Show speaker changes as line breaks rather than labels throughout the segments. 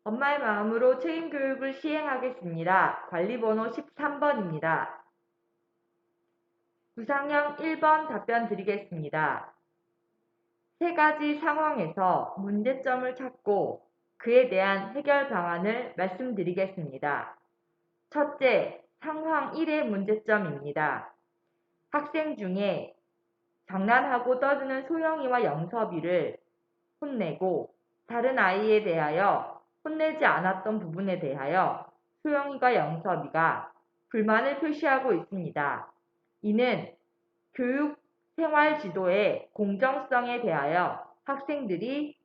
엄마의 마음으로 책임교육을 시행하겠습니다. 관리번호 13번입니다. 구상형 1번 답변 드리겠습니다. 세 가지 상황에서 문제점을 찾고 그에 대한 해결 방안을 말씀드리겠습니다. 첫째, 상황 1의 문제점입니다. 학생 중에 장난하고 떠드는 소영이와 영섭이를 혼내고 다른 아이에 대하여 혼내지 않았던 부분에 대하여 소영이가 영섭이가 불만을 표시하고 있습니다. 이는 교육 생활 지도의 공정성에 대하여 학생들이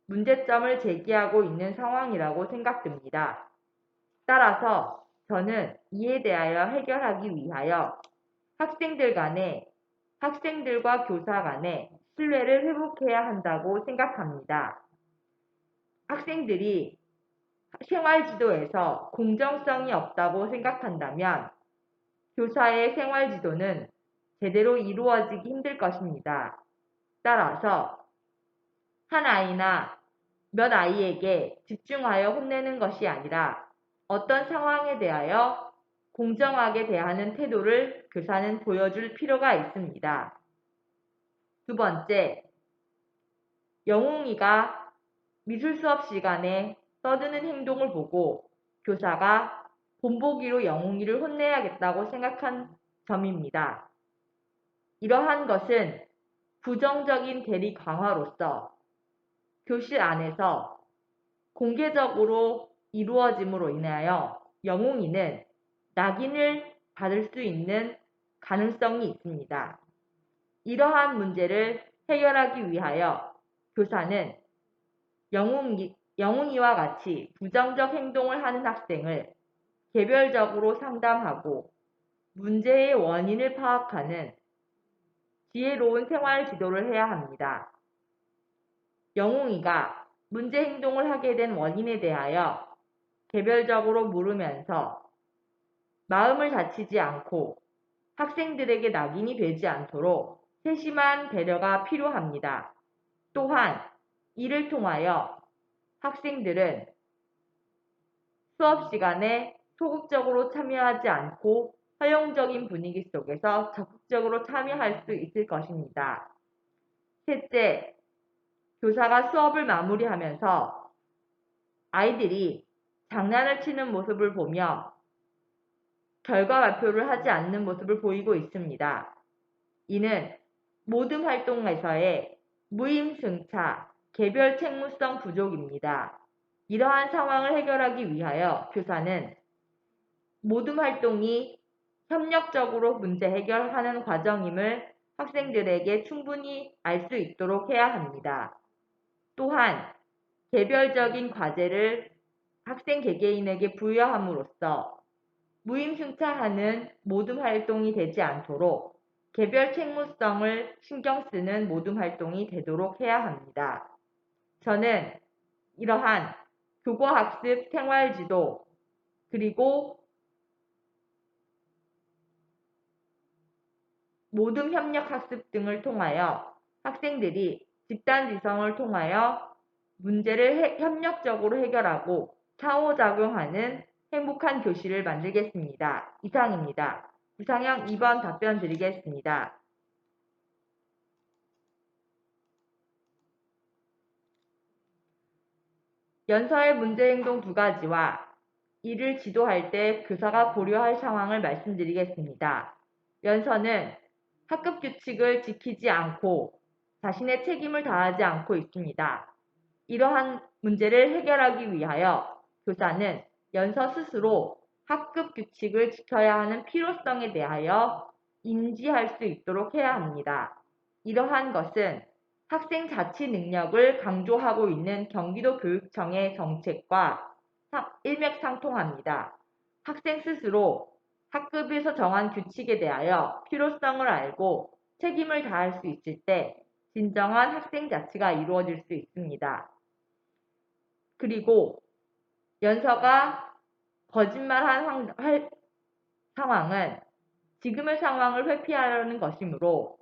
문제점을 제기하고 있는 상황이라고 생각됩니다. 따라서 저는 이에 대하여 해결하기 위하여 학생들과 교사 간에 신뢰를 회복해야 한다고 생각합니다. 학생들이 생활지도에서 공정성이 없다고 생각한다면 교사의 생활지도는 제대로 이루어지기 힘들 것입니다. 따라서 한 아이나 몇 아이에게 집중하여 혼내는 것이 아니라 어떤 상황에 대하여 공정하게 대하는 태도를 교사는 보여줄 필요가 있습니다. 두 번째, 영웅이가 미술 수업 시간에 떠드는 행동을 보고 교사가 본보기로 영웅이를 혼내야겠다고 생각한 점입니다. 이러한 것은 부정적인 대리 강화로서 교실 안에서 공개적으로 이루어짐으로 인하여 영웅이는 낙인을 받을 수 있는 가능성이 있습니다. 이러한 문제를 해결하기 위하여 교사는 영웅이와 같이 부정적 행동을 하는 학생을 개별적으로 상담하고 문제의 원인을 파악하는 지혜로운 생활 지도를 해야 합니다. 영웅이가 문제 행동을 하게 된 원인에 대하여 개별적으로 물으면서 마음을 다치지 않고 학생들에게 낙인이 되지 않도록 세심한 배려가 필요합니다. 또한 이를 통하여 학생들은 수업 시간에 소극적으로 참여하지 않고 허용적인 분위기 속에서 적극적으로 참여할 수 있을 것입니다. 셋째, 교사가 수업을 마무리하면서 아이들이 장난을 치는 모습을 보며 결과 발표를 하지 않는 모습을 보이고 있습니다. 이는 모든 활동에서의 무임승차, 개별 책무성 부족입니다. 이러한 상황을 해결하기 위하여 교사는 모든 활동이 협력적으로 문제 해결하는 과정임을 학생들에게 충분히 알 수 있도록 해야 합니다. 또한 개별적인 과제를 학생 개개인에게 부여함으로써 무임승차하는 모든 활동이 되지 않도록 개별 책무성을 신경 쓰는 모든 활동이 되도록 해야 합니다. 저는 이러한 교과학습 생활지도 그리고 모든 협력학습 등을 통하여 학생들이 집단지성을 통하여 문제를 협력적으로 해결하고 상호작용하는 행복한 교실을 만들겠습니다. 이상입니다. 구상형 2번 답변 드리겠습니다. 연서의 문제행동 두 가지와 이를 지도할 때 교사가 고려할 상황을 말씀드리겠습니다. 연서는 학급 규칙을 지키지 않고 자신의 책임을 다하지 않고 있습니다. 이러한 문제를 해결하기 위하여 교사는 연서 스스로 학급 규칙을 지켜야 하는 필요성에 대하여 인지할 수 있도록 해야 합니다. 이러한 것은 학생 자치 능력을 강조하고 있는 경기도 교육청의 정책과 일맥상통합니다. 학생 스스로 학급에서 정한 규칙에 대하여 필요성을 알고 책임을 다할 수 있을 때 진정한 학생 자치가 이루어질 수 있습니다. 그리고 연서가 거짓말한 상황은 지금의 상황을 회피하려는 것이므로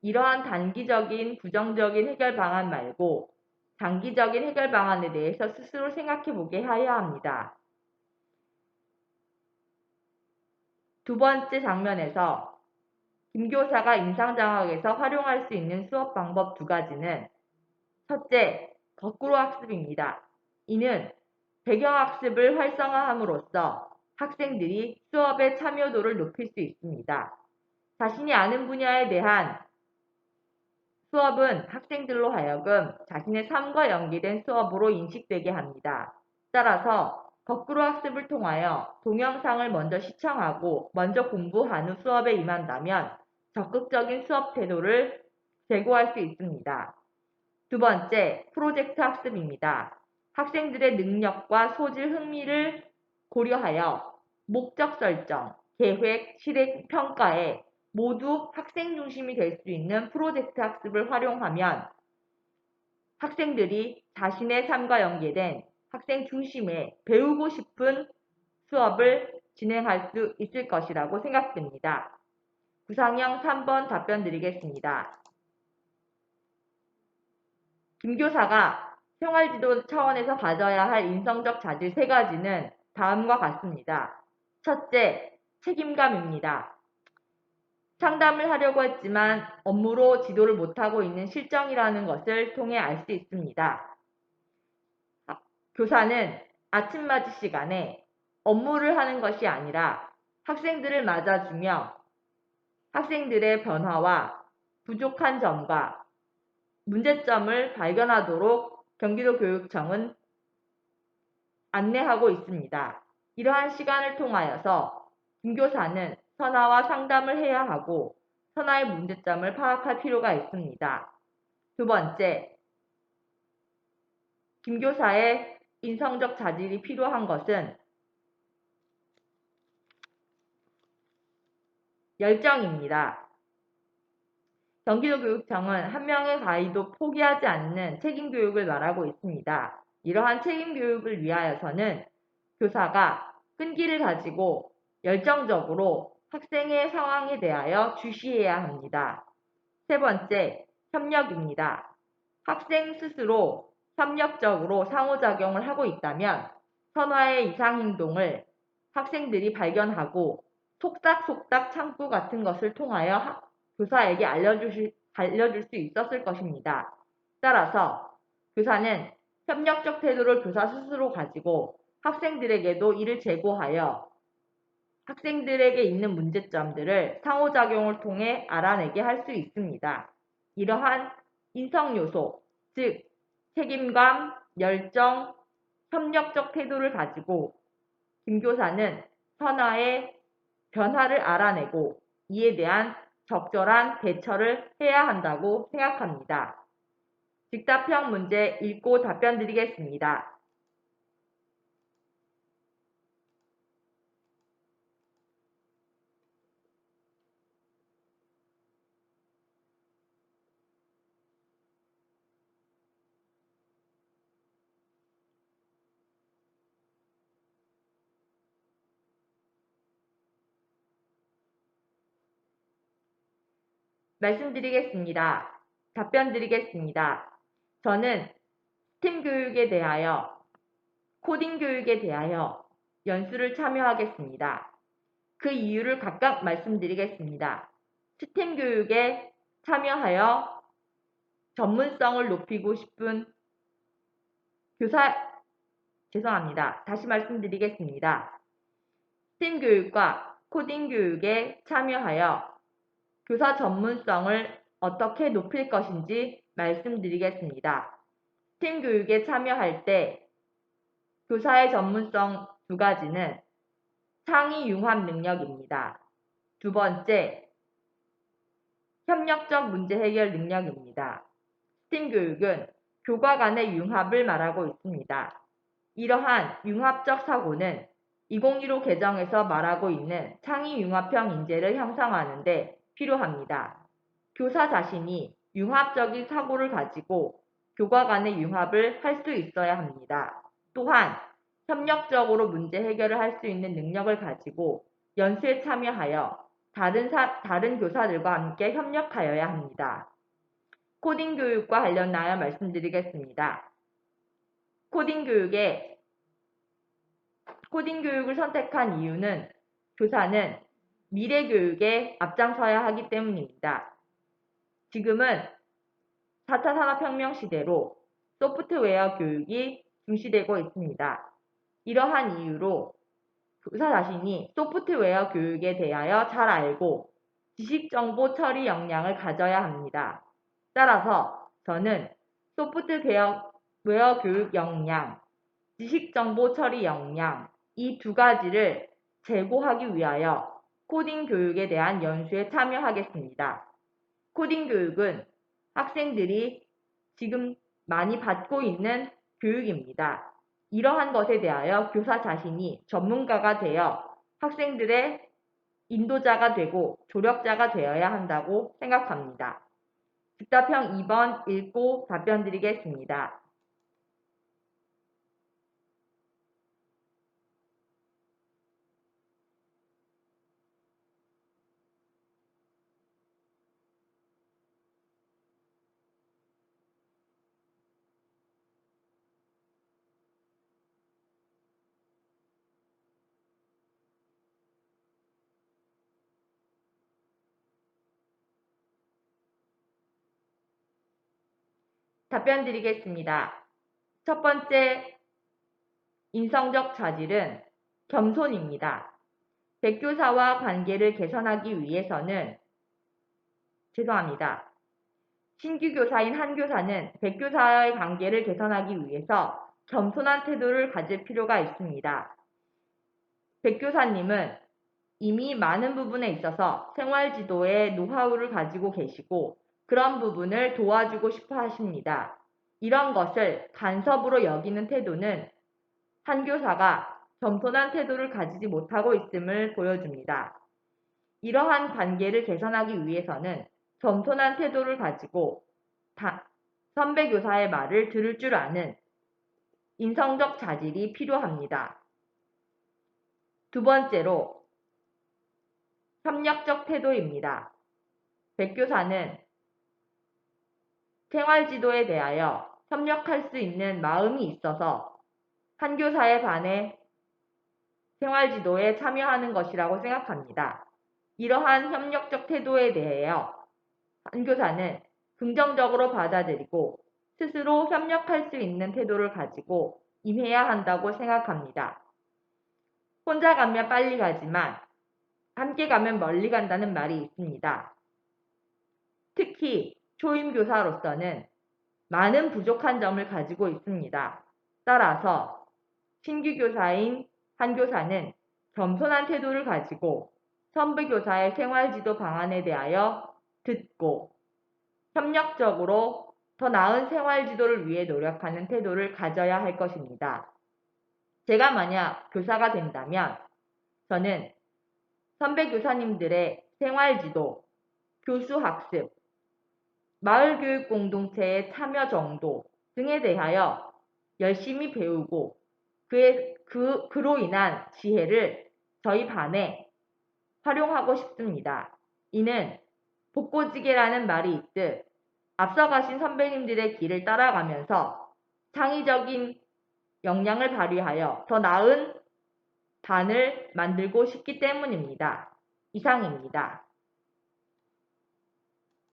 이러한 단기적인 부정적인 해결 방안 말고 장기적인 해결 방안에 대해서 스스로 생각해 보게 해야 합니다. 두 번째 장면에서 김 교사가 임상장학에서 활용할 수 있는 수업 방법 두 가지는 첫째, 거꾸로 학습입니다. 이는 배경학습을 활성화함으로써 학생들이 수업의 참여도를 높일 수 있습니다. 자신이 아는 분야에 대한 수업은 학생들로 하여금 자신의 삶과 연계된 수업으로 인식되게 합니다. 따라서 거꾸로 학습을 통하여 동영상을 먼저 시청하고 먼저 공부한 후 수업에 임한다면 적극적인 수업 태도를 제고할 수 있습니다. 두 번째, 프로젝트 학습입니다. 학생들의 능력과 소질, 흥미를 고려하여 목적 설정, 계획, 실행, 평가에 모두 학생 중심이 될 수 있는 프로젝트 학습을 활용하면 학생들이 자신의 삶과 연계된 학생 중심의 배우고 싶은 수업을 진행할 수 있을 것이라고 생각됩니다. 구상형 3번 답변 드리겠습니다. 김 교사가 생활지도 차원에서 가져야 할 인성적 자질 세 가지는 다음과 같습니다. 첫째, 책임감입니다. 상담을 하려고 했지만 업무로 지도를 못하고 있는 실정이라는 것을 통해 알 수 있습니다. 교사는 아침맞이 시간에 업무를 하는 것이 아니라 학생들을 맞아주며 학생들의 변화와 부족한 점과 문제점을 발견하도록 경기도 교육청은 안내하고 있습니다. 이러한 시간을 통하여서 김 교사는 선아와 상담을 해야 하고 선아의 문제점을 파악할 필요가 있습니다. 두 번째, 김 교사의 인성적 자질이 필요한 것은 열정입니다. 경기도 교육청은 한 명의 가이도 포기하지 않는 책임 교육을 말하고 있습니다. 이러한 책임 교육을 위하여서는 교사가 끈기를 가지고 열정적으로 학생의 상황에 대하여 주시해야 합니다. 세 번째, 협력입니다. 학생 스스로 협력적으로 상호작용을 하고 있다면 선화의 이상행동을 학생들이 발견하고 속닥속닥 창구 같은 것을 통하여 교사에게 알려줄 수 있었을 것입니다. 따라서 교사는 협력적 태도를 교사 스스로 가지고 학생들에게도 이를 제고하여 학생들에게 있는 문제점들을 상호작용을 통해 알아내게 할 수 있습니다. 이러한 인성요소, 즉 책임감, 열정, 협력적 태도를 가지고 김 교사는 선아의 변화를 알아내고 이에 대한 적절한 대처를 해야 한다고 생각합니다. 직답형 문제 읽고 답변 드리겠습니다. 말씀드리겠습니다. 답변 드리겠습니다. 저는 스팀 교육에 대하여, 코딩 교육에 대하여 연수를 참여하겠습니다. 그 이유를 각각 말씀드리겠습니다. 스팀 교육에 참여하여 전문성을 높이고 싶은 죄송합니다. 다시 말씀드리겠습니다. 스팀 교육과 코딩 교육에 참여하여 교사 전문성을 어떻게 높일 것인지 말씀드리겠습니다. 스팀 교육에 참여할 때 교사의 전문성 두 가지는 창의 융합 능력입니다. 두 번째, 협력적 문제 해결 능력입니다. 스팀 교육은 교과 간의 융합을 말하고 있습니다. 이러한 융합적 사고는 2015 개정에서 말하고 있는 창의 융합형 인재를 형성하는 데 필요합니다. 교사 자신이 융합적인 사고를 가지고 교과 간의 융합을 할 수 있어야 합니다. 또한 협력적으로 문제 해결을 할 수 있는 능력을 가지고 연수에 참여하여 다른 교사들과 함께 협력하여야 합니다. 코딩 교육과 관련하여 말씀드리겠습니다. 코딩 교육을 선택한 이유는 교사는 미래 교육에 앞장서야 하기 때문입니다. 지금은 4차 산업혁명 시대로 소프트웨어 교육이 중시되고 있습니다. 이러한 이유로 교사 자신이 소프트웨어 교육에 대하여 잘 알고 지식정보 처리 역량을 가져야 합니다. 따라서 저는 소프트웨어 교육 역량, 지식정보 처리 역량 이 두 가지를 제고하기 위하여 코딩 교육에 대한 연수에 참여하겠습니다. 코딩 교육은 학생들이 지금 많이 받고 있는 교육입니다. 이러한 것에 대하여 교사 자신이 전문가가 되어 학생들의 인도자가 되고 조력자가 되어야 한다고 생각합니다. 즉답형 2번 읽고 답변 드리겠습니다. 답변 드리겠습니다. 첫 번째 인성적 자질은 겸손입니다. 백교사와 관계를 개선하기 위해서는 신규 교사인 한 교사는 백교사와의 관계를 개선하기 위해서 겸손한 태도를 가질 필요가 있습니다. 백교사님은 이미 많은 부분에 있어서 생활지도의 노하우를 가지고 계시고 그런 부분을 도와주고 싶어 하십니다. 이런 것을 간섭으로 여기는 태도는 한 교사가 겸손한 태도를 가지지 못하고 있음을 보여줍니다. 이러한 관계를 개선하기 위해서는 겸손한 태도를 가지고 선배 교사의 말을 들을 줄 아는 인성적 자질이 필요합니다. 두 번째로 협력적 태도입니다. 백교사는 생활지도에 대하여 협력할 수 있는 마음이 있어서 한 교사에 반해 생활지도에 참여하는 것이라고 생각합니다. 이러한 협력적 태도에 대하여 한 교사는 긍정적으로 받아들이고 스스로 협력할 수 있는 태도를 가지고 임해야 한다고 생각합니다. 혼자 가면 빨리 가지만 함께 가면 멀리 간다는 말이 있습니다. 특히 초임교사로서는 많은 부족한 점을 가지고 있습니다. 따라서 신규 교사인 한 교사는 겸손한 태도를 가지고 선배 교사의 생활지도 방안에 대하여 듣고 협력적으로 더 나은 생활지도를 위해 노력하는 태도를 가져야 할 것입니다. 제가 만약 교사가 된다면 저는 선배 교사님들의 생활지도, 교수학습, 마을교육 공동체의 참여 정도 등에 대하여 열심히 배우고 그로 인한 지혜를 저희 반에 활용하고 싶습니다. 이는 복고지게라는 말이 있듯 앞서가신 선배님들의 길을 따라가면서 창의적인 역량을 발휘하여 더 나은 반을 만들고 싶기 때문입니다. 이상입니다.